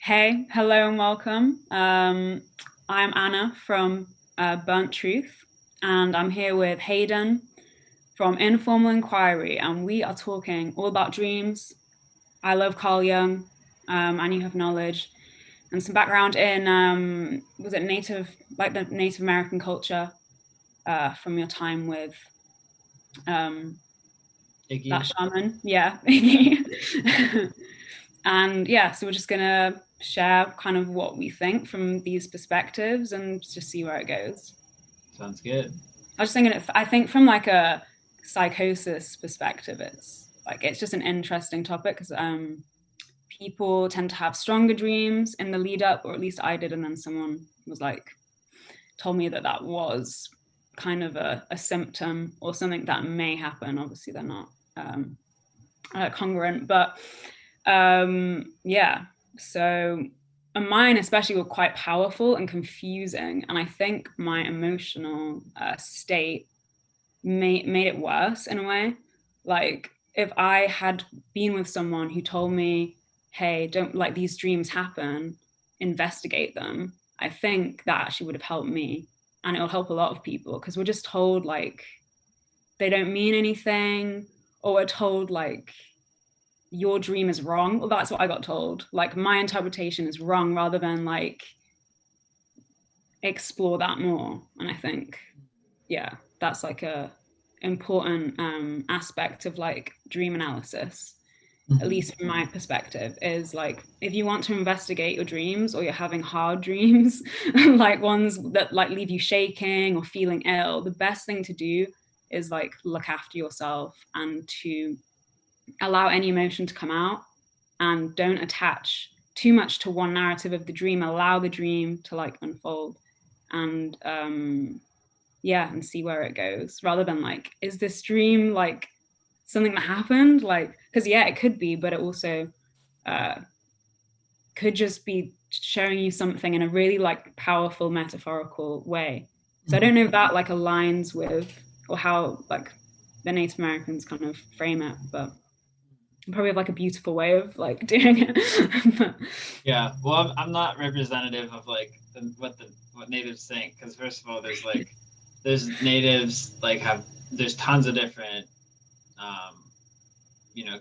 Hey, hello and welcome. I'm Anna from Burnt Truth, and I'm here with Hayden from Informal Inquiry, and we are talking all about dreams. I love Carl Jung, and you have knowledge and some background in was it the Native American culture from your time with um, that Iggy. shaman, yeah. And yeah, so we're just gonna share kind of what we think from these perspectives and just see where it goes. Sounds good. I was just thinking, I think from like a psychosis perspective, it's just an interesting topic because people tend to have stronger dreams in the lead up, or at least I did, and then someone was like told me that that was kind of a symptom or something that may happen. Obviously, they're not congruent, but yeah. So and mine especially were quite powerful and confusing, and I think my emotional state made it worse in a way. Like if I had been with someone who told me, hey, don't like these dreams happen, investigate them, I think that actually would have helped me, and it'll help a lot of people because we're just told like they don't mean anything, or we're told like your dream is wrong. Well, that's what I got told. Like my interpretation is wrong rather than like explore that more. And I think, yeah, that's like a important aspect of like dream analysis, at Mhm. least from my perspective, is like if you want to investigate your dreams or you're having hard dreams, like ones that like leave you shaking or feeling ill, the best thing to do is like look after yourself and to allow any emotion to come out and don't attach too much to one narrative of the dream. Allow the dream to like unfold and yeah, and see where it goes rather than like, is this dream like something that happened? Like, because yeah, it could be, but it also uh, could just be showing you something in a really like powerful metaphorical way. So I Mhm. don't know if that like aligns with or how like the Native Americans kind of frame it, but probably have like a beautiful way of like doing it. Yeah. Well, I'm not representative of like what natives think because first of all, there's natives like have there's tons of different um,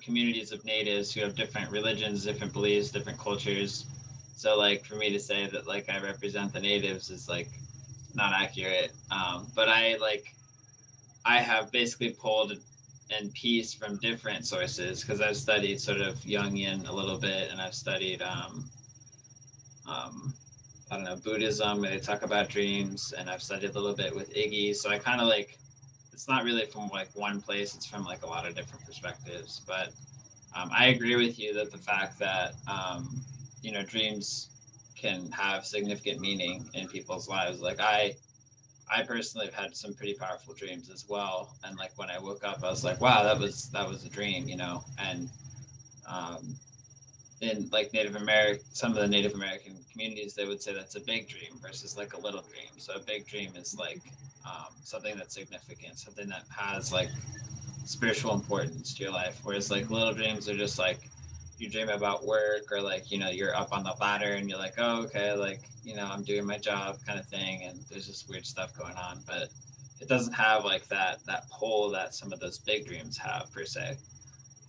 communities of natives who have different religions, different beliefs, different cultures. So like for me to say that like I represent the natives is like not accurate. But I have basically pulled and pieced from different sources because I've studied sort of Jungian a little bit, and I've studied um, I don't know, Buddhism where they talk about dreams, and I've studied a little bit with Iggy. So I kind of like it's not really from like one place; it's from like a lot of different perspectives. But I agree with you that the fact that dreams can have significant meaning in people's lives. Like I personally have had some pretty powerful dreams as well. And like when I woke up, I was like, wow, that was a dream. And um, in like some of the Native American communities, they would say that's a big dream versus like a little dream. So a big dream is like something that's significant, something that has like spiritual importance to your life. Whereas like little dreams are just like you dream about work or like you're up on the ladder and you're like, oh, okay, like I'm doing my job kind of thing, and there's just weird stuff going on, but it doesn't have like that pull that some of those big dreams have per se.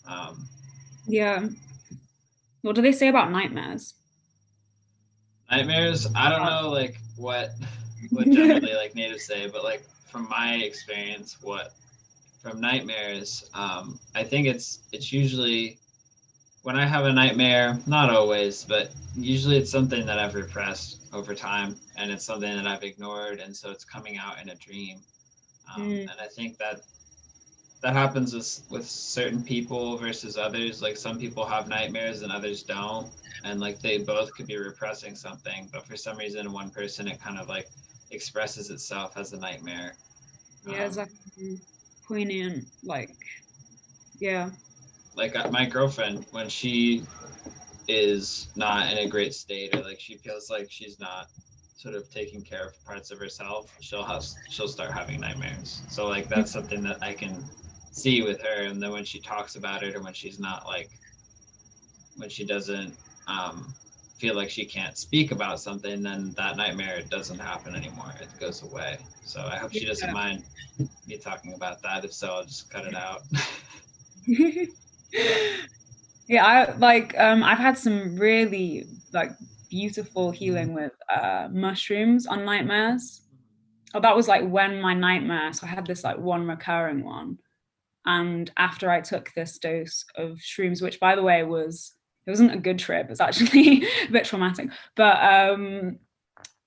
um, Yeah. What do they say about nightmares? Nightmares, I don't know like what generally like natives say, but like from my experience, what from nightmares, I think it's usually when I have a nightmare, not always, but usually it's something that I've repressed over time, and it's something that I've ignored, and so it's coming out in a dream. Mm, And I think that happens with certain people versus others. Like some people have nightmares and others don't, and like they both could be repressing something, but for some reason, in one person, it kind of like expresses itself as a nightmare. yeah, it's Um, like poignant, like yeah. like my girlfriend, when she is not in a great state or like she feels like she's not sort of taking care of parts of herself, she'll start having nightmares. So like that's something that I can see with her, and then when she talks about it or when she's not like when she doesn't feel like she can't speak about something, then that nightmare doesn't happen anymore. It goes away. So I hope she doesn't mind me talking about that. If so, I'll just cut it out. Yeah, I've had some really like beautiful healing with mushrooms on nightmares. Oh, that was like when my nightmare, so I had this like one recurring one. And after I took this dose of shrooms, which by the way it wasn't a good trip, it's actually a bit traumatic. But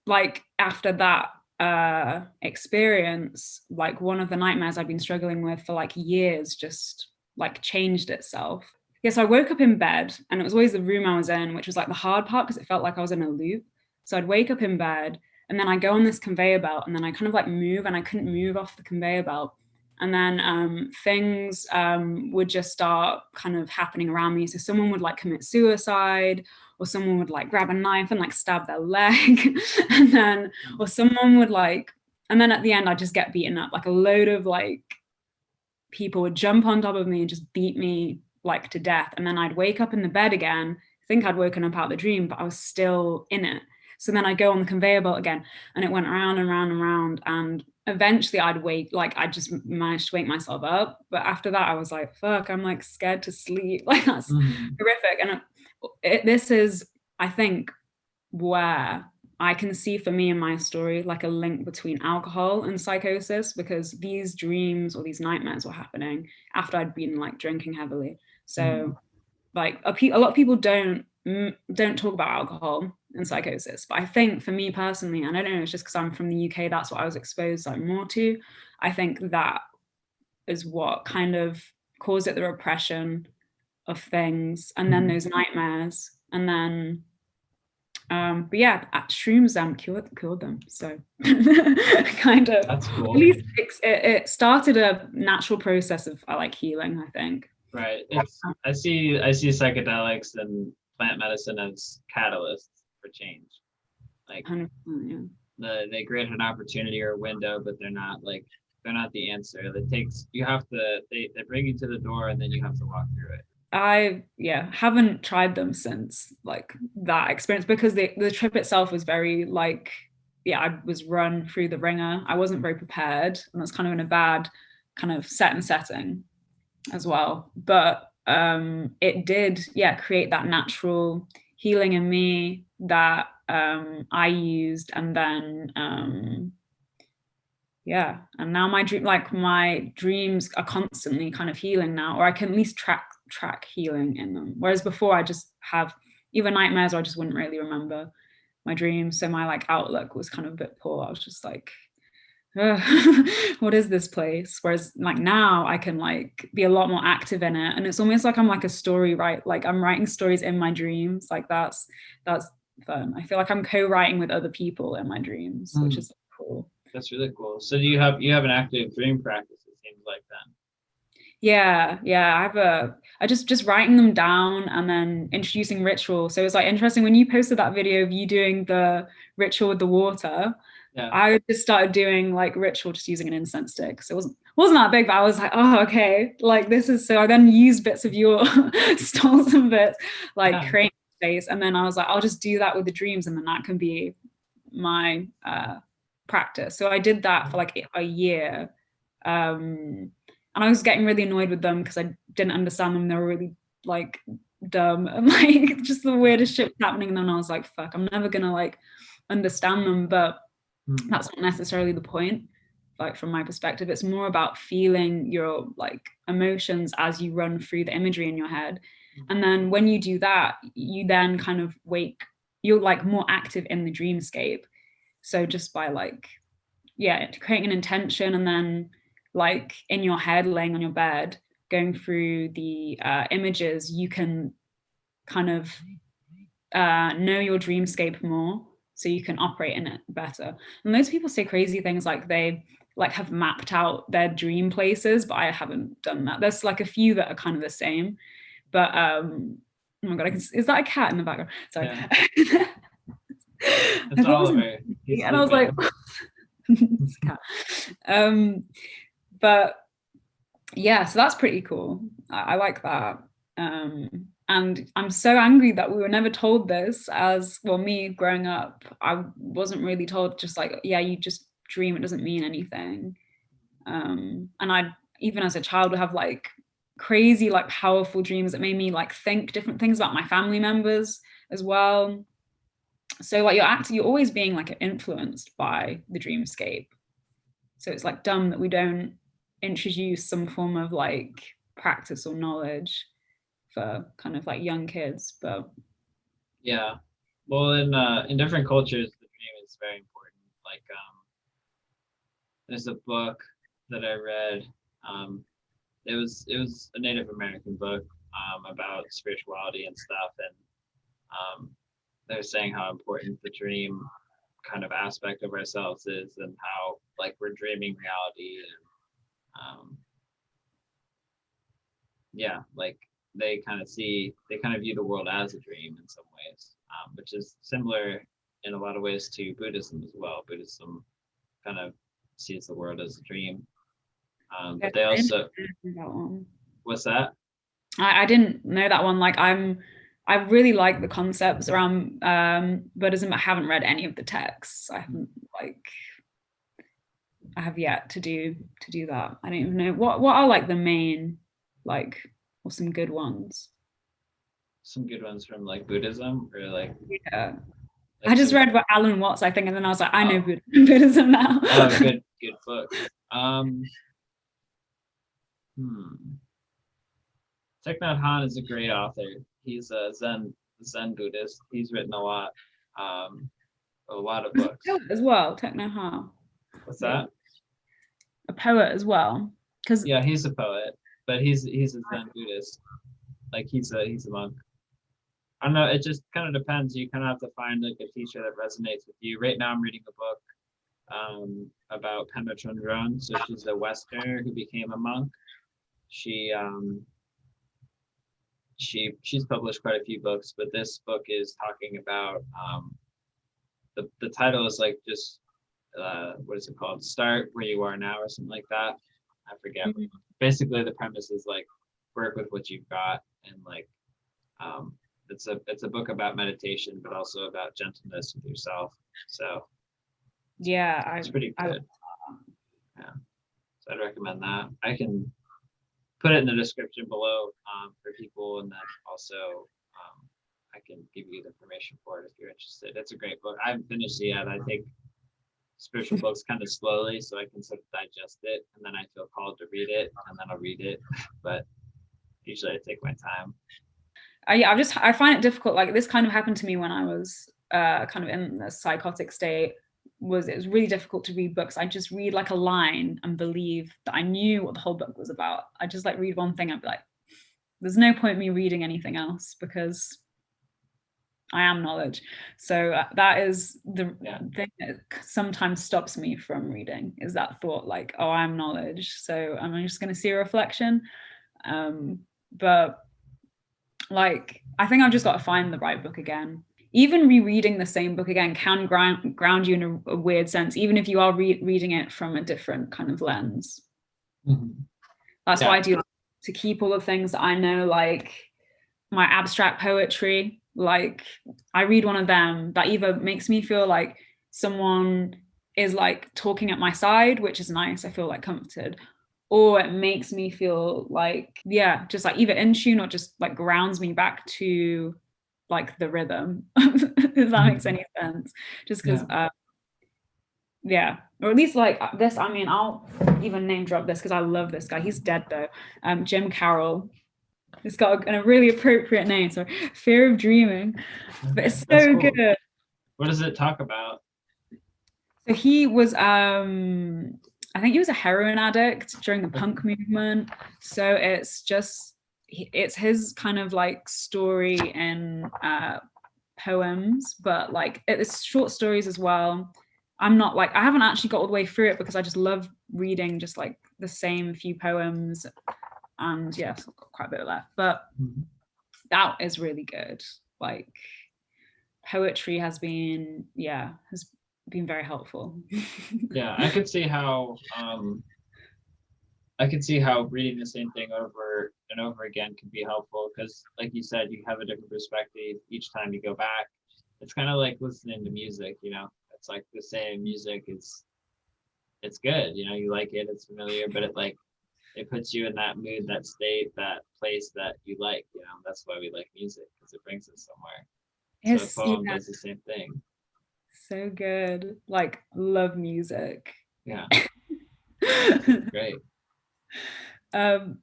like after that experience, like one of the nightmares I'd been struggling with for like years just like changed itself. Yes, I woke up in bed and it was always the room I was in, which was like the hard part because it felt like I was in a loop. So I'd wake up in bed and then I go on this conveyor belt and then I kind of like move and I couldn't move off the conveyor belt. And then things would just start kind of happening around me. So someone would like commit suicide, or someone would like grab a knife and like stab their leg, and then, or someone would like, and then at the end, I'd just get beaten up. Like a load of like people would jump on top of me and just beat me like to death. And then I'd wake up in the bed again. I think I'd woken up out of the dream, but I was still in it. So then I'd go on the conveyor belt again, and it went around and round and round. And eventually I'd wake, like I just managed to wake myself up. But after that, I was like, fuck, I'm like scared to sleep. Like that's horrific. And this is, I think, where I can see for me in my story like a link between alcohol and psychosis, because these dreams or these nightmares were happening after I'd been like drinking heavily. So like a lot of people don't talk about alcohol and psychosis, but I think for me personally, and I don't know, it's just because I'm from the UK, that's what I was exposed like more to. I think that is what kind of caused it, the repression of things, and then those nightmares, and then but yeah, shrooms cured them. So kind of, That's cool. at least it started a natural process of like healing, I think. Right. I see psychedelics and plant medicine as catalysts for change. Like 100%, yeah. they create an opportunity or a window, but they're not the answer. It takes they bring you to the door and then you have to walk through it. I haven't tried them since like that experience, because the trip itself was very like, I was run through the ringer. I wasn't very prepared, and I was kind of in a bad kind of setting as well. But it did create that natural healing in me that I used, and then and now my dreams are constantly kind of healing now, or I can at least track healing in them, whereas before I just have either nightmares or I just wouldn't really remember my dreams, so my like outlook was kind of a bit poor. I was just like, what is this place? Whereas like now I can like be a lot more active in it, and it's almost like I'm like a story, right? Like I'm writing stories in my dreams. Like that's fun. I feel like I'm co-writing with other people in my dreams, which is cool. That's really cool. So do you have an active dream practice, it seems like then? Yeah, I just writing them down and then introducing ritual. So it's like interesting when you posted that video of you doing the ritual with the water. Yeah. I just started doing like ritual just using an incense stick. So it wasn't that big, but I was like, oh, okay, like this is, so I then used bits of your stole some bits, like creating space. And then I was like, I'll just do that with the dreams, and then that can be my practice. So I did that for like a year. And I was getting really annoyed with them because I didn't understand them. They were really like dumb and like just the weirdest shit happening. And then I was like, fuck, I'm never gonna like understand them. But that's not necessarily the point. Like from my perspective, it's more about feeling your like emotions as you run through the imagery in your head. And then when you do that, you then kind of you're like more active in the dreamscape. So just by like, creating an intention, and then like in your head, laying on your bed, going through the images, you can kind of know your dreamscape more, so you can operate in it better. And those people say crazy things like they like have mapped out their dream places, but I haven't done that. There's like a few that are kind of the same, but oh my god, is that a cat in the background? Sorry. Yeah. It's Oliver. And I was like, it's a cat. But yeah, so that's pretty cool. I like that. And I'm so angry that we were never told this. As well, me growing up, I wasn't really told, just like, yeah, you just dream, it doesn't mean anything. And I, even as a child, would have like crazy, like powerful dreams that made me like think different things about my family members as well. So like you're always being like influenced by the dreamscape. So it's like dumb that we don't introduce some form of like practice or knowledge for kind of like young kids. But Yeah. Well, in different cultures, the dream is very important. Like, there's a book that I read. Um, it was a Native American book about spirituality and stuff, and they're saying how important the dream kind of aspect of ourselves is, and how like we're dreaming reality, and yeah, like they kind of view the world as a dream in some ways, which is similar in a lot of ways to Buddhism as well. Buddhism kind of sees the world as a dream, yeah, but they I didn't also, know that one. what's that? I didn't know that one. Like I really like the concepts around Buddhism, but I haven't read any of the texts. I haven't like I have yet to do that. I don't even know what are like the main like or some good ones. Some good ones from like Buddhism, or Yeah. I like just some. read about Alan Watts, I think, and then I was like, I know Oh, Buddhism now. oh, good books. Hmm. Thich Nhat Hanh is a great author. He's a Zen Buddhist. He's written a lot of books. As well, techno ha. What's Yeah, that? a poet as well. Because Yeah, he's a poet, but he's a Zen Buddhist. Like he's a monk. I don't know. It just kind of depends. You kind of have to find like a teacher that resonates with you. Right now, I'm reading a book about Pema Chödrön. So she's a Westerner who became a monk. She she's published quite a few books, but this book is talking about the title is like just what is it called? Start where you are now or something like that. I forget. But basically, the premise is like work with what you've got, and like um, it's a book about meditation, but also about gentleness with yourself. So yeah, it's pretty I good. Yeah, so I'd recommend that. I can put it in the description below for people, and then also I can give you the information for it if you're interested. It's a great book. I haven't finished it yet. I take spiritual books kind of slowly so I can sort of digest it, and then I feel called to read it, and then I'll read it. But usually I take my time. I find it difficult. Like this kind of happened to me when I was kind of in the psychotic state. It was really difficult to read books. I just read like a line and believe that I knew what the whole book was about. I just like read one thing. I'd be like, there's no point me reading anything else because I am knowledge. So that is the Yeah. thing that sometimes stops me from reading is that thought like, oh, I'm knowledge. So I'm just going to see a reflection. But like, I think I've just got to find the right book again. Even rereading the same book again can ground you in a weird sense, even if you are reading it from a different kind of lens. Mm-hmm. That's why Yeah. I do like to keep all the things that I know, like my abstract poetry. Like I read one of them that either makes me feel like someone is like talking at my side, which is nice. I feel like comforted, or it makes me feel like, yeah, just like either in tune or just like grounds me back to like the rhythm, if that makes Mm-hmm. any sense. Just because, Yeah. yeah, or at least like this. I mean, I'll even name drop this because I love this guy. He's dead though. Jim Carroll. It's got a really appropriate name. So, Fear of Dreaming, but Okay. it's That's so cool. good. What does it talk about? So he was I think he was a heroin addict during the Okay. punk movement. So it's his kind of like story in poems, but like it's short stories as well. I'm not like I haven't actually got all the way through it because I just love reading just like the same few poems, and yes, I've got quite a bit of that. But Mm-hmm. that is really good. Like poetry has been very helpful. Yeah, I could see how I can see how reading the same thing over and over again can be helpful because, like you said, you have a different perspective each time you go back. It's kind of like listening to music, you know. It's like the same music. It's good, you know. You like it, it's familiar, but it puts you in that mood, that state, that place that you like. You know, that's why we like music because it brings us somewhere. So a Yes, poem yeah, does the same thing. so good. Like, love music. Yeah, music's great. um,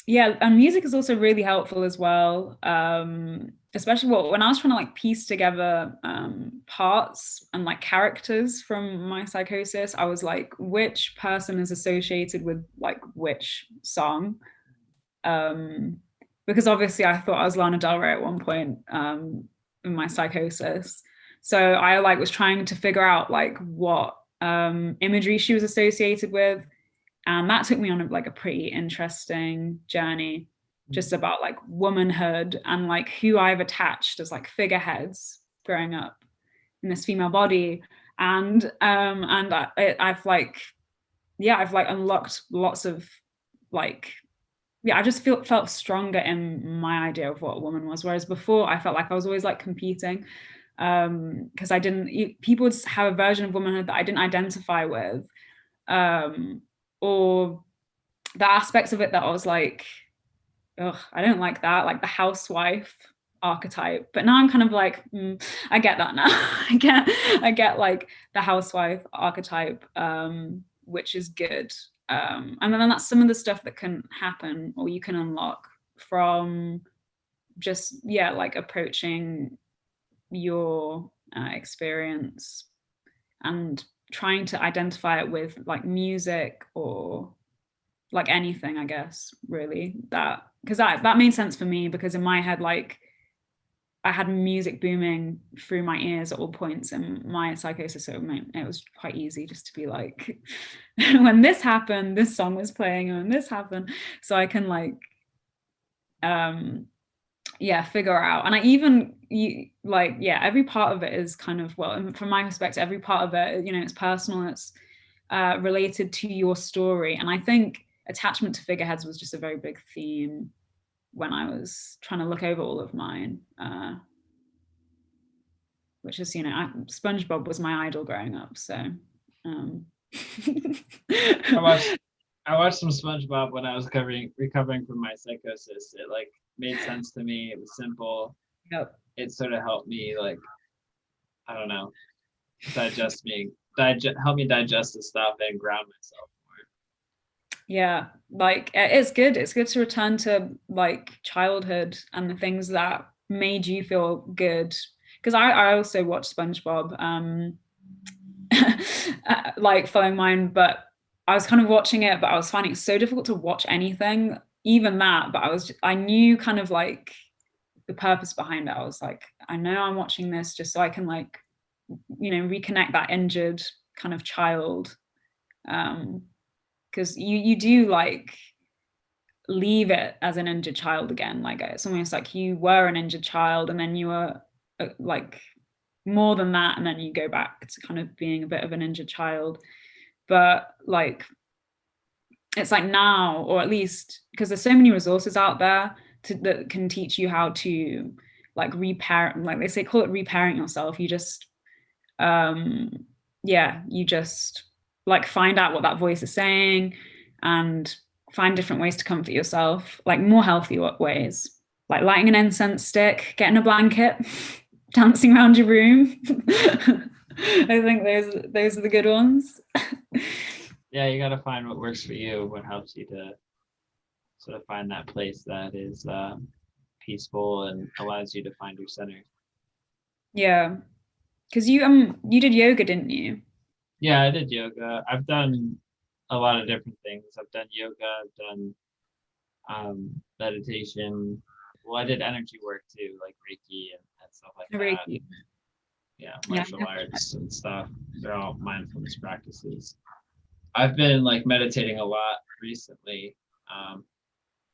yeah, and music is also really helpful as well. Especially when I was trying to like piece together parts and like characters from my psychosis, I was like, which person is associated with like which song? Um, because obviously I thought I was Lana Del Rey at one point in my psychosis. So I like was trying to figure out like what imagery she was associated with, and that took me on like a pretty interesting journey, just about like womanhood and like who I've attached as like figureheads growing up in this female body. I've like, yeah, I've like unlocked lots of like, yeah, I just felt stronger in my idea of what a woman was, whereas before I felt like I was always like competing, because I didn't, people would have a version of womanhood that I didn't identify with, um or the aspects of it that I was like, ugh, I don't like that, like the housewife archetype. But now I'm kind of like, I get that now. I get like the housewife archetype, which is good. And then that's some of the stuff that can happen or you can unlock from just, yeah, like approaching your experience and trying to identify it with like music or like anything, I guess, really. That because that made sense for me, because in my head, like I had music booming through my ears at all points in my psychosis, so it was quite easy just to be like, when this happened, this song was playing, and when this happened, so I can like, um, yeah, figure out. And I even like, yeah, every part of it is kind of, well, from my perspective, every part of it, you know, it's personal, it's related to your story. And I think attachment to figureheads was just a very big theme when I was trying to look over all of mine, which is, you know, SpongeBob was my idol growing up. So, um, I watched I watched some SpongeBob when I was recovering from my psychosis. It like made sense to me. It was simple. yep. It sort of helped me like, I don't know, help me digest the stuff and ground myself more. Yeah, like it's good. It's good to return to like childhood and the things that made you feel good. Because I also watched SpongeBob, like following mine, but I was kind of watching it, but I was finding it so difficult to watch anything, even that. But I knew kind of like the purpose behind it. I was like, I know I'm watching this just so I can like, you know, reconnect that injured kind of child. Because you do like leave it as an injured child again. Like it's almost like you were an injured child and then you were like more than that, and then you go back to kind of being a bit of an injured child. But like it's like now, or at least because there's so many resources out there that can teach you how to like reparent, like they say, call it reparent yourself. You just um yeah, you just like find out what that voice is saying and find different ways to comfort yourself, like more healthy ways, like lighting an incense stick, getting a blanket, dancing around your room. I think those are the good ones. Yeah, you got to find what works for you, what helps you to sort of find that place that is peaceful and allows you to find your center. Yeah, because you did yoga, didn't you? Yeah, I did yoga. I've done a lot of different things. I've done yoga. I've done meditation. Well, I did energy work too, like Reiki and stuff like that. Reiki. Yeah, Yeah. martial arts and stuff. They're all mindfulness practices. I've been like meditating a lot recently. Um,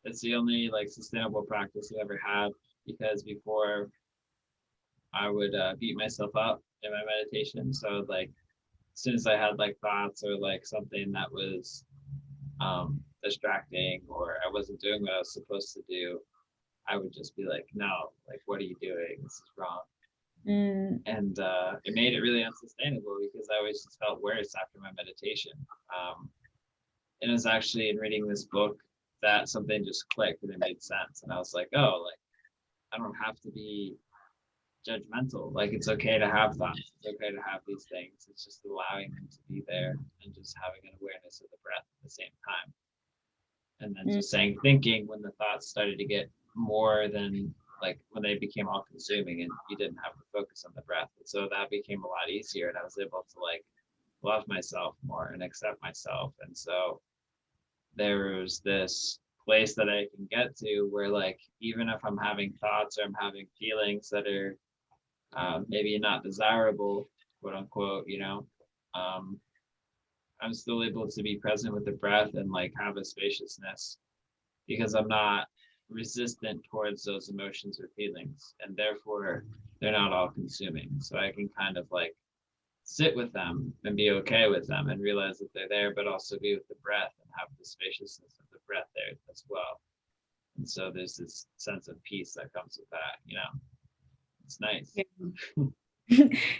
it's the only like sustainable practice I've ever had because before I would beat myself up in my meditation. So like as soon as I had like thoughts or like something that was distracting or I wasn't doing what I was supposed to do, I would just be like, no, like, what are you doing? This is wrong. And it made it really unsustainable because I always just felt worse after my meditation. And it was actually in reading this book that something just clicked and it made sense. And I was like, oh, like, I don't have to be judgmental. Like, it's okay to have thoughts. It's okay to have these things. It's just allowing them to be there and just having an awareness of the breath at the same time. And then just saying thinking when the thoughts started to get more than like when they became all consuming and you didn't have to focus on the breath. And so that became a lot easier and I was able to like love myself more and accept myself. And so there's this place that I can get to where like even if I'm having thoughts or I'm having feelings that are maybe not desirable, quote unquote, you know, I'm still able to be present with the breath and like have a spaciousness because I'm not resistant towards those emotions or feelings, and therefore they're not all consuming. So I can kind of like sit with them and be okay with them and realize that they're there, but also be with the breath and have the spaciousness of the breath there as well. And so there's this sense of peace that comes with that, you know. It's nice. Yeah.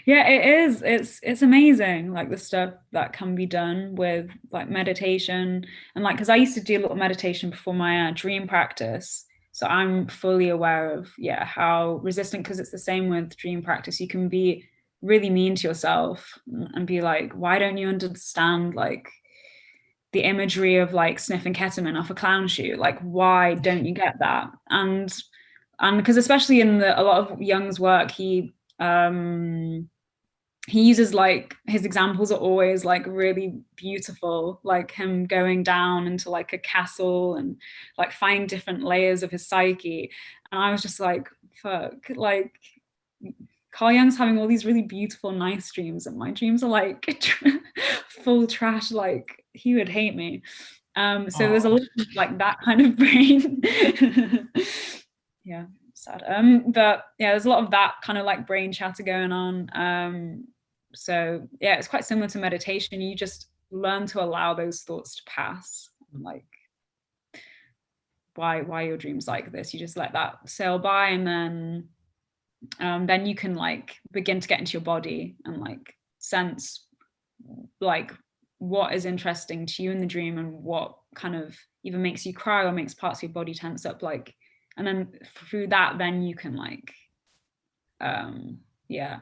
Yeah, it is. It's amazing, like the stuff that can be done with like meditation and like because I used to do a lot of meditation before my dream practice. So I'm fully aware of how resistant because it's the same with dream practice. You can be really mean to yourself and be like, why don't you understand like the imagery of like sniffing ketamine off a clown shoe? Like, why don't you get that? And because especially in a lot of Jung's work, he uses like his examples are always like really beautiful, like him going down into like a castle and like finding different layers of his psyche. And I was just like, fuck, like Carl Jung's having all these really beautiful, nice dreams, and my dreams are like full trash. Like he would hate me. So there's a lot of like that kind of brain. Yeah, sad. But yeah, there's a lot of that kind of like brain chatter going on. So yeah, it's quite similar to meditation. You just learn to allow those thoughts to pass. And like why your dreams like this? You just let that sail by, and then you can like begin to get into your body and like sense like what is interesting to you in the dream and what kind of either makes you cry or makes parts of your body tense up, like, and then through that then you can like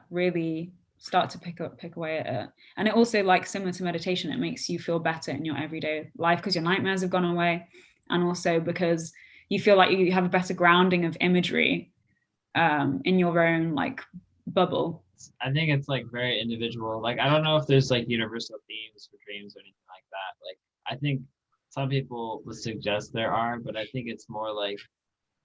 really start to pick away at it. And it also, like similar to meditation, it makes you feel better in your everyday life because your nightmares have gone away, and also because you feel like you have a better grounding of imagery in your own like bubble. I think it's like very individual. Like I don't know if there's like universal themes for dreams or anything like that. Like I think some people would suggest there are, but I think it's more like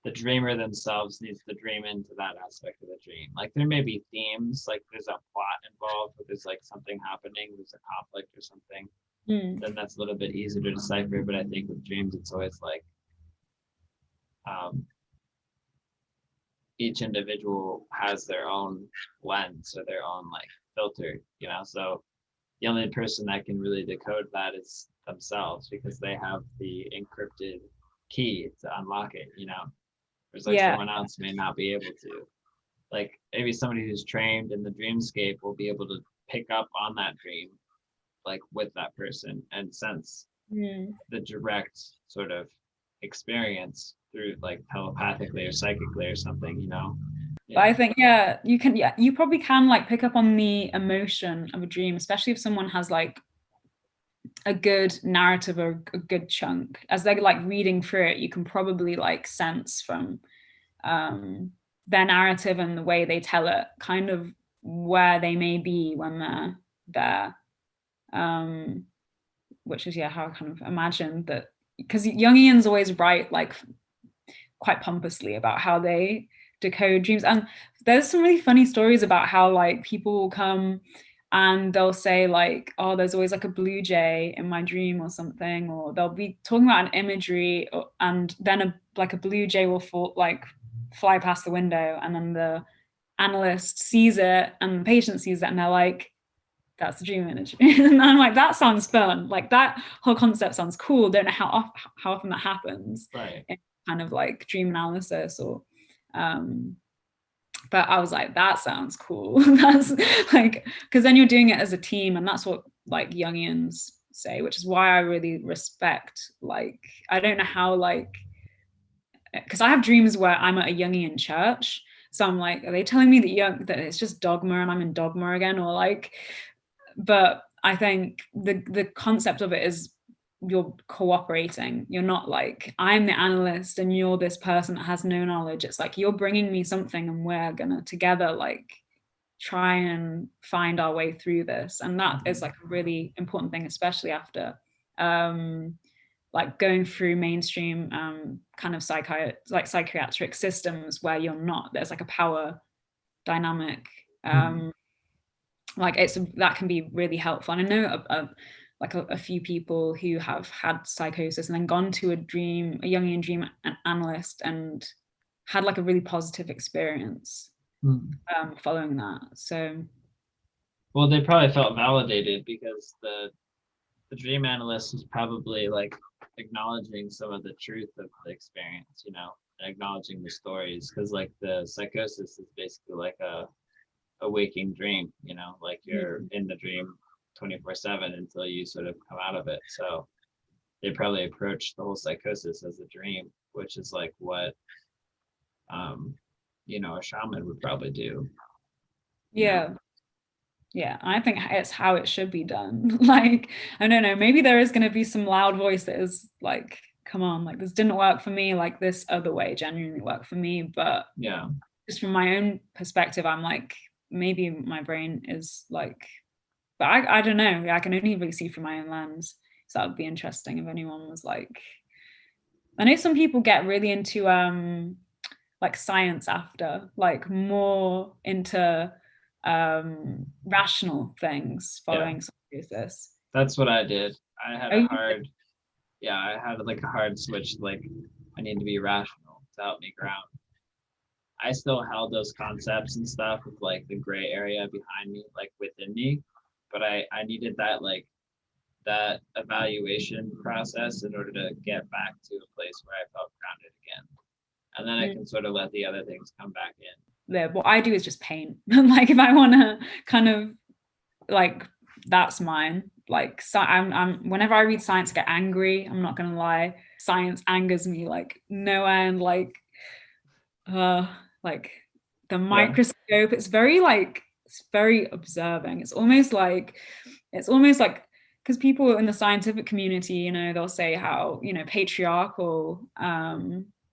the dreamer themselves needs to dream into that aspect of the dream. Like there may be themes, like there's a plot involved, but there's like something happening, there's a conflict or something. Then that's a little bit easier to decipher. But I think with dreams, it's always like um, each individual has their own lens or their own like filter, you know. So the only person that can really decode that is themselves because they have the encrypted key to unlock it, you know. Whereas like someone else may not be able to. Like maybe somebody who's trained in the dreamscape will be able to pick up on that dream, like with that person and sense the direct sort of experience through like telepathically or psychically or something, you know. But I think you can, you probably can like pick up on the emotion of a dream, especially if someone has like a good narrative or a good chunk as they're like reading through it. You can probably like sense from their narrative and the way they tell it kind of where they may be when they're there, which is how I kind of imagine that, because Jungians always write like quite pompously about how they decode dreams. And there's some really funny stories about how like people will come and they'll say like, oh, there's always like a blue jay in my dream or something, or they'll be talking about an imagery and then a blue jay will fly past the window, and then the analyst sees it and the patient sees it and they're like, that's the dream imagery. And I'm like, that sounds fun. Like that whole concept sounds cool. Don't know how often that happens. Right. In kind of like dream analysis or but I was like, that sounds cool. That's like, because then you're doing it as a team, and that's what like Jungians say, which is why I really respect, like, I don't know how, like, because I have dreams where I'm at a Jungian church. So I'm like, are they telling me that it's just dogma and I'm in dogma again? Or like, but I think the concept of it is you're cooperating. You're not like, I'm the analyst and you're this person that has no knowledge. It's like, you're bringing me something and we're gonna together like try and find our way through this. And that is like a really important thing, especially after like going through mainstream kind of psychiatric systems where you're not, there's like a power dynamic. Like that can be really helpful. And I know a few people who have had psychosis and then gone to a Jungian dream analyst and had like a really positive experience following that. So, well, they probably felt validated because the dream analyst is probably like acknowledging some of the truth of the experience, you know, and acknowledging the stories, because like the psychosis is basically like a waking dream, you know, like you're in the dream 24/7 until you sort of come out of it. So they probably approach the whole psychosis as a dream, which is like what you know, a shaman would probably do. yeah. Yeah, I think it's how it should be done. Like, I don't know, maybe there is going to be some loud voice that is like, come on, like this didn't work for me, like this other way genuinely worked for me. But yeah, just from my own perspective, I'm like, maybe my brain is like, but I don't know. I can only really see through my own lens. So that would be interesting if anyone was like, I know some people get really into like science after, like more into rational things following psychosis. that's what I did. I had Oh, a hard, yeah, I had like a hard switch. Like I need to be rational to help me ground. I still held those concepts and stuff with like the gray area behind me, like within me, but I needed that like that evaluation process in order to get back to a place where I felt grounded again. And then I can sort of let the other things come back in. what I do is just paint. Like if I want to kind of like, that's mine. Like so I'm whenever I read science, I get angry. I'm not gonna lie. Science angers me like no end. Like the microscope. It's very observing. It's almost like because people in the scientific community, you know, they'll say how, you know, patriarchal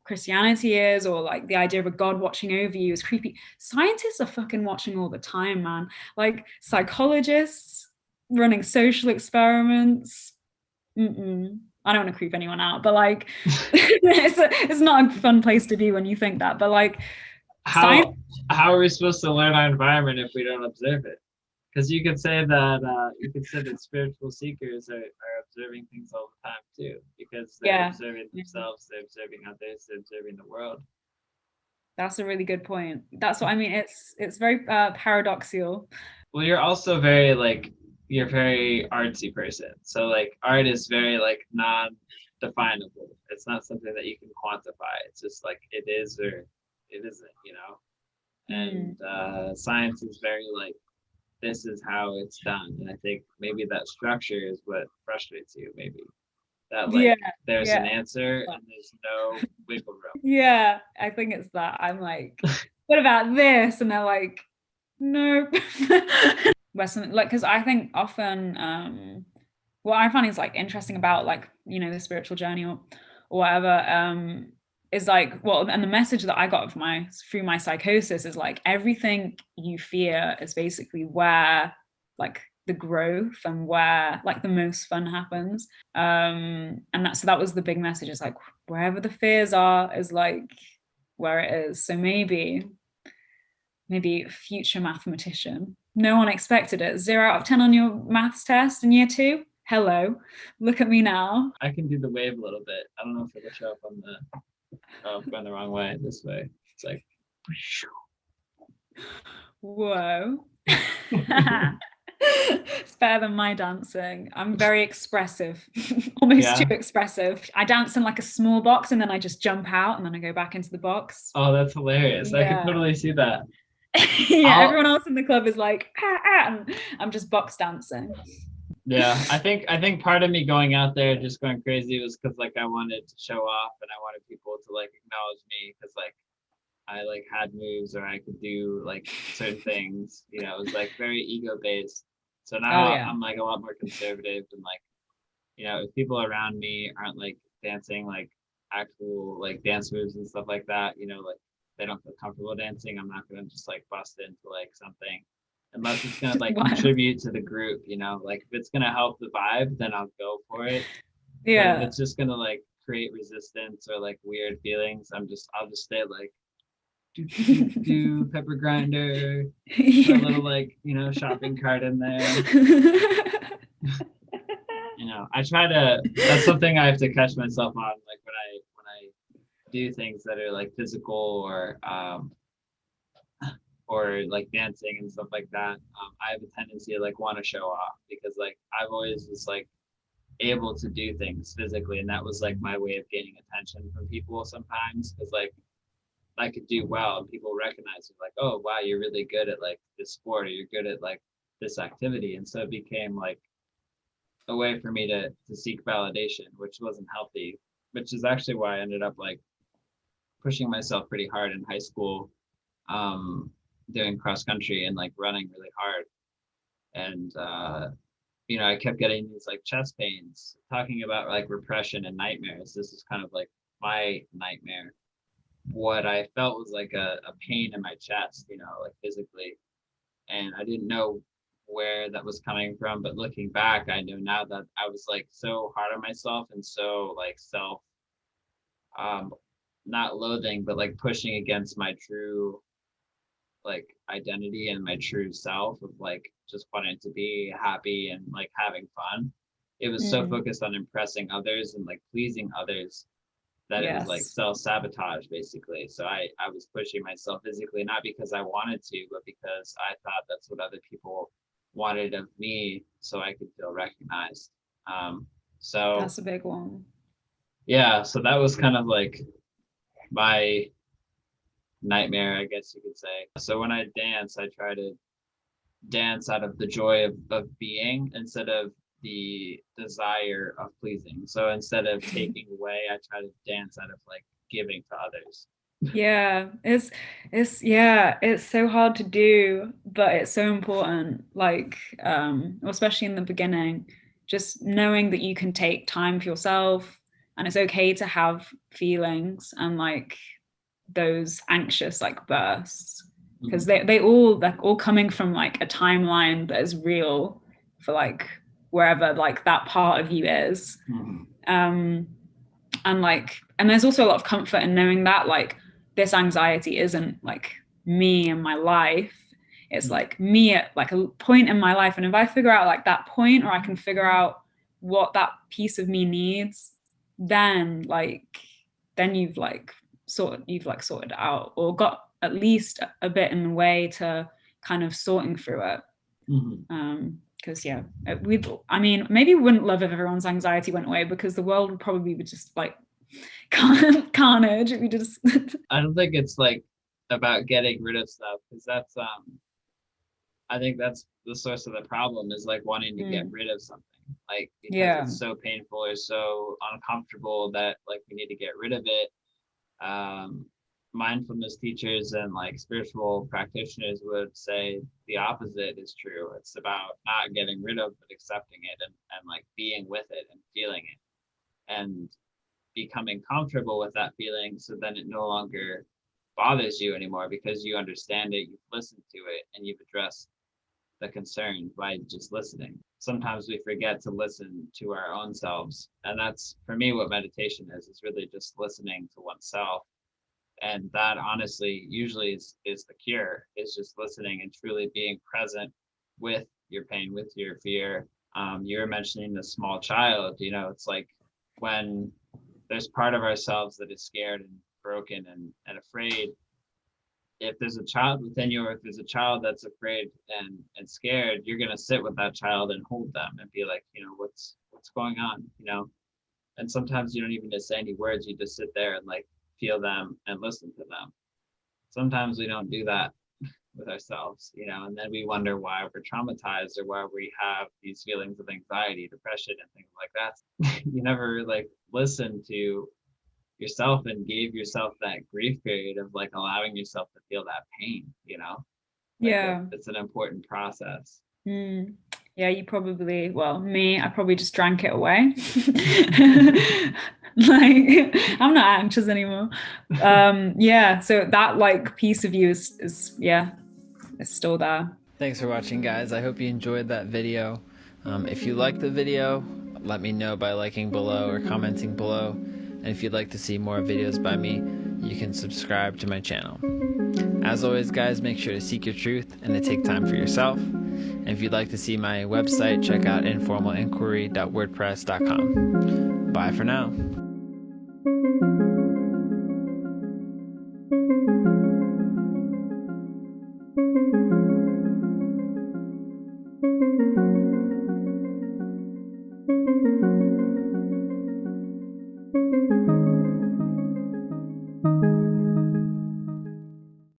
Christianity is, or like the idea of a God watching over you is creepy. Scientists are fucking watching all the time, man. Like psychologists running social experiments. I don't want to creep anyone out, but like, it's not a fun place to be when you think that. But like, science. How are we supposed to learn our environment if we don't observe it? Because you could say that spiritual seekers are observing things all the time too, because they're observing themselves, they're observing others, they're observing the world. That's a really good point. That's what I mean. It's very paradoxical. Well, you're also very like you're a very artsy person, so like art is very like non-definable. It's not something that you can quantify. It's just like it is or it isn't, you know. And science is very like this is how it's done, and I think maybe that structure is what frustrates you. Maybe that like there's an answer and there's no wiggle room. Yeah, I think it's that. I'm like, what about this? And they're like, nope. Like, because I think often what I find is like interesting about like, you know, the spiritual journey or whatever, is like, well, and the message that I got through my psychosis is like everything you fear is basically where like the growth and where like the most fun happens. And that was the big message, is like wherever the fears are is like where it is. So maybe future mathematician. No one expected it. 0 out of 10 on your maths test in year 2. Hello, look at me now. I can do the wave a little bit. I don't know if it'll show up on going the wrong way. This way, it's like, whoa. better than my dancing. I'm very expressive, almost too Yeah. expressive. I dance in like a small box and then I just jump out and then I go back into the box. Oh, that's hilarious. I could Yeah. totally see that. Yeah, I'll everyone else in the club is like, ah, ah, and I'm just box dancing. Yeah, I think part of me going out there just going crazy was because like I wanted to show off and I wanted people to like acknowledge me because like I like had moves or I could do like certain things. It was like very ego based. So Oh now yeah. I'm like a lot more conservative and like, if people around me aren't like dancing like actual like dance moves and stuff like that, like they don't feel comfortable dancing, I'm not gonna just like bust into like something unless it's gonna like Wow. contribute to the group, like if it's gonna help the vibe, then I'll go for it. But if Yeah. it's just gonna like create resistance or like weird feelings, I'll just stay like do pepper grinder, put a Yeah. little like, shopping cart in there. I try to, that's something I have to catch myself on, like when I do things that are like physical or like dancing and stuff like that. I have a tendency to like want to show off because like I've always was like able to do things physically, and that was like my way of gaining attention from people sometimes because like I could do well and people recognize it like, oh wow, you're really good at like this sport or you're good at like this activity. And so it became like a way for me to seek validation, which wasn't healthy, which is actually why I ended up like pushing myself pretty hard in high school, um, doing cross country and like running really hard. And I kept getting these like chest pains, talking about like repression and nightmares. This is kind of like my nightmare. What I felt was like a pain in my chest, like physically. And I didn't know where that was coming from. But looking back, I know now that I was like so hard on myself and so like self, um, not loathing, but like pushing against my true like identity and my true self of like just wanting to be happy and like having fun. It was so Mm, focused on impressing others and like pleasing others that it was like yes. self-sabotage basically. So I was pushing myself physically, not because I wanted to, but because I thought that's what other people wanted of me so I could feel recognized. Um, so That's a big one. yeah, so that was kind of like my nightmare, I guess you could say. So when I dance, I try to dance out of the joy of being instead of the desire of pleasing. So instead of taking away, I try to dance out of like giving to others. Yeah, it's so hard to do, but it's so important. Like, especially in the beginning, just knowing that you can take time for yourself and it's okay to have feelings and like those anxious like bursts because Mhm. they're all coming from like a timeline that is real for like wherever like that part of you is. Mhm. Um, and there's also a lot of comfort in knowing that like this anxiety isn't like me and my life, it's Mhm. like me at like a point in my life, and if I figure out like that point or I can figure out what that piece of me needs, then then you've like sorted it out or got at least a bit in the way to kind of sorting through it. Mhm. Because yeah, we I mean maybe we wouldn't love if everyone's anxiety went away because the world would probably be just like carnage if we just I don't think it's like about getting rid of stuff because that's I think that's the source of the problem is like wanting to get mm, rid of something like because yeah. it's so painful or so uncomfortable that like we need to get rid of it. um, Mindfulness teachers and like spiritual practitioners would say the opposite is true. It's about not getting rid of, but accepting it and like being with it and feeling it and becoming comfortable with that feeling. So then it no longer bothers you anymore because you understand it, you've listened to it, and you've addressed the concern by just listening. Sometimes we forget to listen to our own selves. And that's for me what meditation is. It's really just listening to oneself, and that honestly usually is the cure, is just listening and truly being present with your pain, with your fear. You were mentioning the small child, it's like when there's part of ourselves that is scared and broken and afraid, if there's a child within you, or if there's a child that's afraid and scared, you're gonna sit with that child and hold them and be like, what's going on, and sometimes you don't even just say any words, you just sit there and like feel them and listen to them. Sometimes we don't do that with ourselves, and then we wonder why we're traumatized or why we have these feelings of anxiety, depression, and things like that. You never like listen to yourself and gave yourself that grief period of like allowing yourself to feel that pain, like Yeah. it's an important process. Mm. Yeah, you probably, well, me, I probably just drank it away. Like, I'm not anxious anymore. Yeah, so that like piece of you is yeah, it's still there. Thanks for watching, guys. I hope you enjoyed that video. If you liked the video, let me know by liking below or commenting below. And if you'd like to see more videos by me, you can subscribe to my channel. As always, guys, make sure to seek your truth and to take time for yourself. And if you'd like to see my website, check out informalinquiry.wordpress.com. Bye for now.